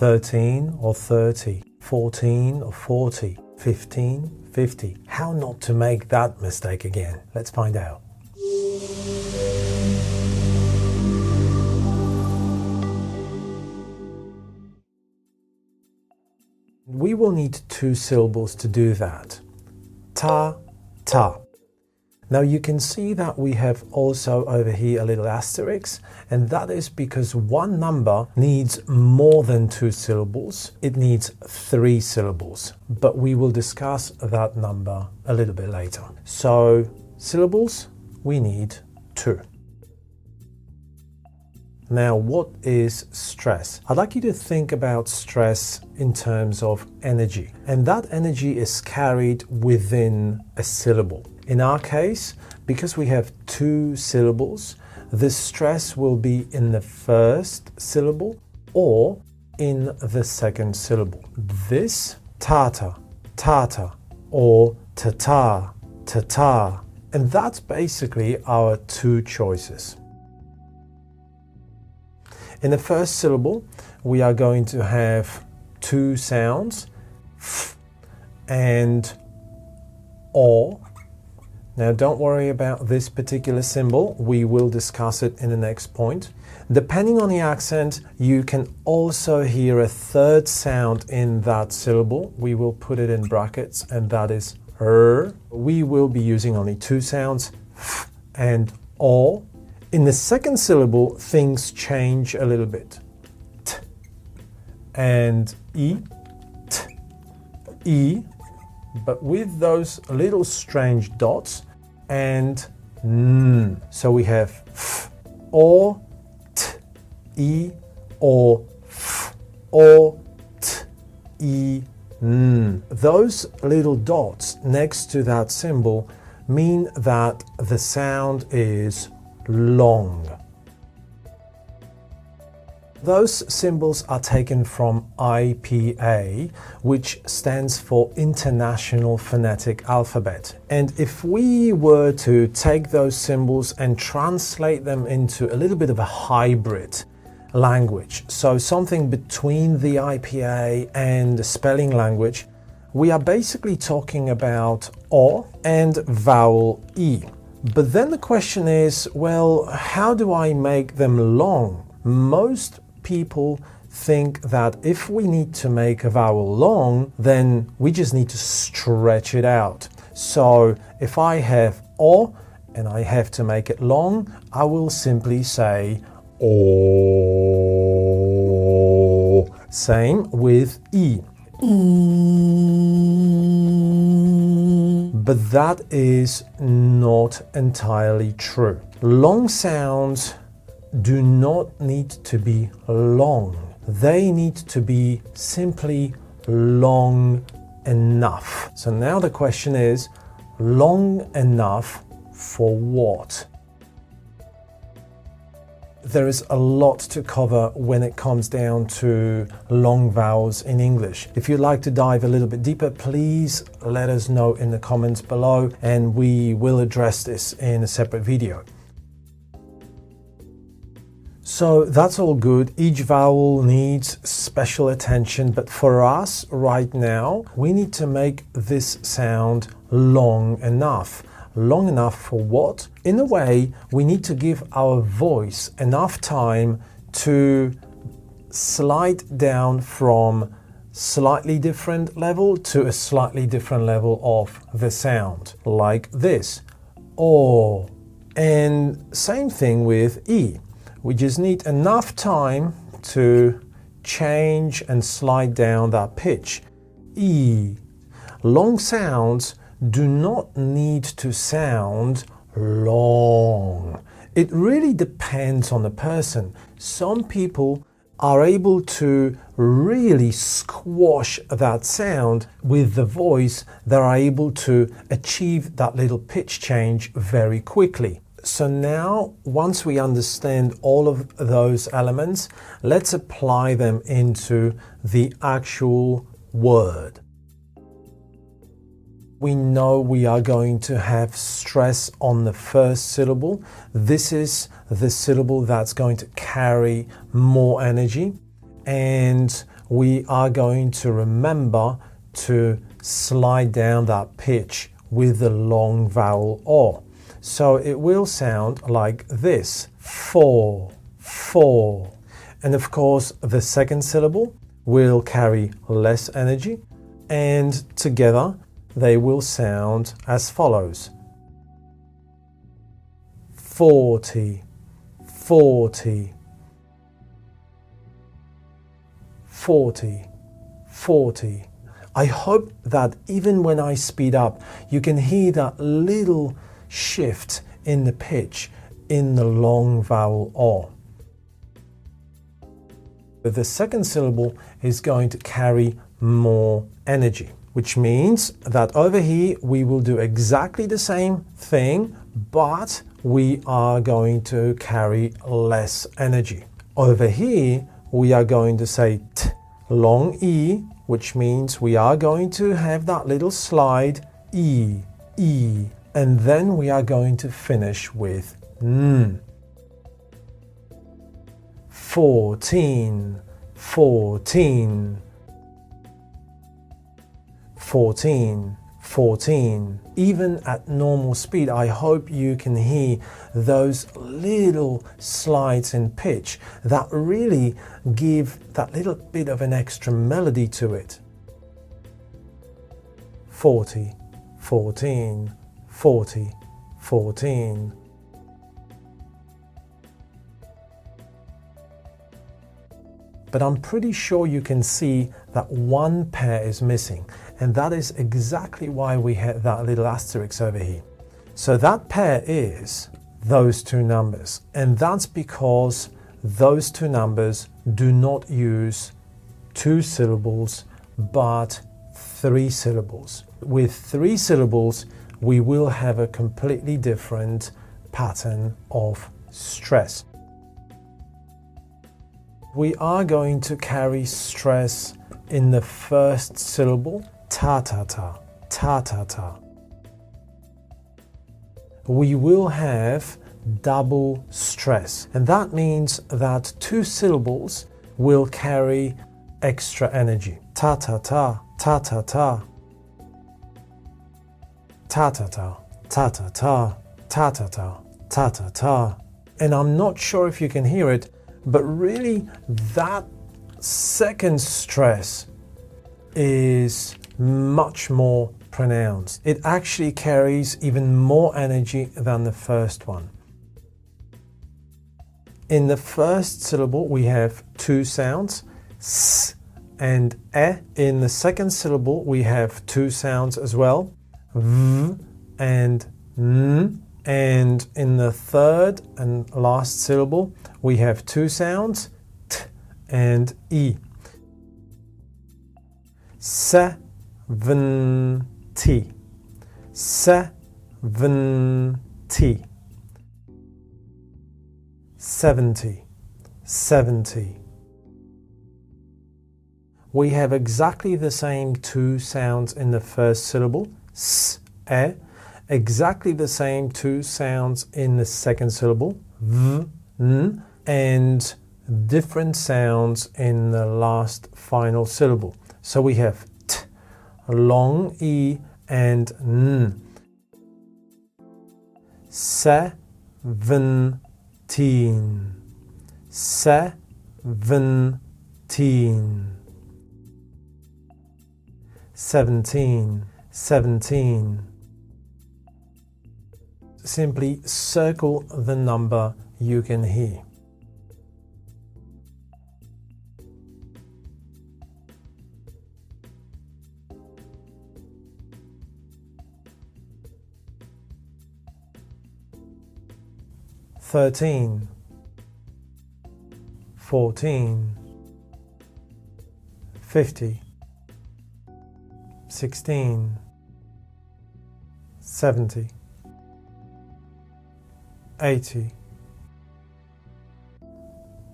13 or 30, 14 or 40, 15, 50. How not to make that mistake again? Let's find out. We will need 2 syllables to do that. Ta, ta. Now you can see that we have also over here a little asterisk, and that is because one number needs more than 2 syllables. It needs 3 syllables, but we will discuss that number a little bit later. So syllables, we need 2. Now, what is stress? I'd like you to think about stress in terms of energy, and that energy is carried within a syllable. In our case, because we have 2 syllables, the stress will be in the first syllable or in the second syllable. This tata, tata, or tata, tata, and that's basically our 2 choices. In the first syllable, we are going to have 2 sounds, f and o. Now don't worry about this particular symbol, we will discuss it in the next point. Depending on the accent, you can also hear a 3rd sound in that syllable. We will put it in brackets, and that is r. We will be using only 2 sounds, f and o. In the second syllable, things change a little bit. T and e, t, e, but with those little strange dots, and n. So we have f, or, t, e, or, f, or, t, e, n. Those little dots next to that symbol mean that the sound is long. Those symbols are taken from IPA, which stands for International Phonetic Alphabet. And if we were to take those symbols and translate them into a little bit of a hybrid language, so something between the IPA and the spelling language, we are basically talking about O and vowel E. But then the question is, well, how do I make them long? Most people think that if we need to make a vowel long, then we just need to stretch it out. So if I have O and I have to make it long, I will simply say O. Same with E. But that is not entirely true. Long sounds do not need to be long. They need to be simply long enough. So now the question is, long enough for what? There is a lot to cover when it comes down to long vowels in English. If you'd like to dive a little bit deeper, please let us know in the comments below, and we will address this in a separate video. So that's all good. Each vowel needs special attention, but for us right now, we need to make this sound long enough. Long enough for what? In a way, we need to give our voice enough time to slide down from slightly different level to a slightly different level of the sound, like this. O. And same thing with E. We just need enough time to change and slide down that pitch. E. Long sounds do not need to sound long. It really depends on the person. Some people are able to really squash that sound with the voice. They're able to achieve that little pitch change very quickly. So now, once we understand all of those elements, let's apply them into the actual word. We know we are going to have stress on the first syllable. This is the syllable that's going to carry more energy. and we are going to remember to slide down that pitch with the long vowel O. So it will sound like this: four, four. And of course, the second syllable will carry less energy, and together they will sound as follows: 40, 40, 40, 40. I hope that even when I speed up, you can hear that little shift in the pitch in the long vowel O. The second syllable is going to carry more energy, which means that over here we will do exactly the same thing, but we are going to carry less energy. Over here we are going to say t, long E, which means we are going to have that little slide, E, E, and then we are going to finish with N. 14, 14, 14, 14. Even at normal speed, I hope you can hear those little slides in pitch that really give that little bit of an extra melody to it. 40, 14, 40, 14. But I'm pretty sure you can see that one pair is missing, and that is exactly why we have that little asterisk over here. So that pair is those two numbers, and that's because those two numbers do not use two syllables but three syllables. With three syllables, we will have a completely different pattern of stress. We are going to carry stress in the first syllable, ta-ta-ta, ta-ta-ta. We will have double stress, and that means that two syllables will carry extra energy. Ta-ta-ta, ta-ta-ta, ta-ta-ta, ta-ta-ta, ta-ta-ta, ta-ta-ta. And I'm not sure if you can hear it, but really that second stress is much more pronounced. It actually carries even more energy than the first one. In the first syllable we have two sounds, s and e. In the second syllable we have two sounds as well, v and n. And in the third and last syllable we have two sounds, t and e. Seventy, seventy, 70, 70. We have exactly the same two sounds in the first syllable, s, e. Exactly the same two sounds in the second syllable, v, n, and different sounds in the last final syllable. So we have t, long e, and n. 17, 17, 17, 17. Simply circle the number you can hear. Thirteen, 14, 50, 16, 70, 80,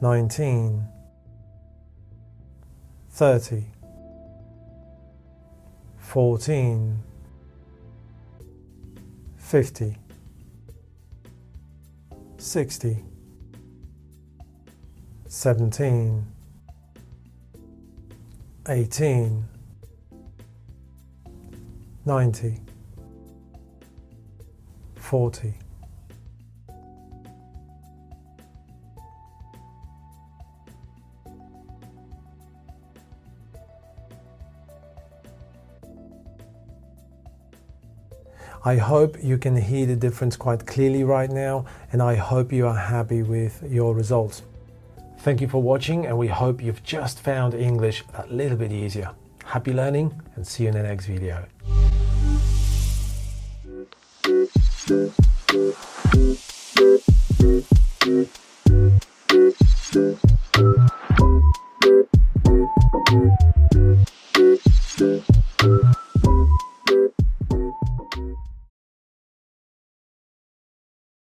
19, 30, 14, 50, 60, 17, 18, 90, 40. I hope you can hear the difference quite clearly right now, and I hope you are happy with your results. Thank you for watching, and we hope you've just found English a little bit easier. Happy learning, and see you in the next video.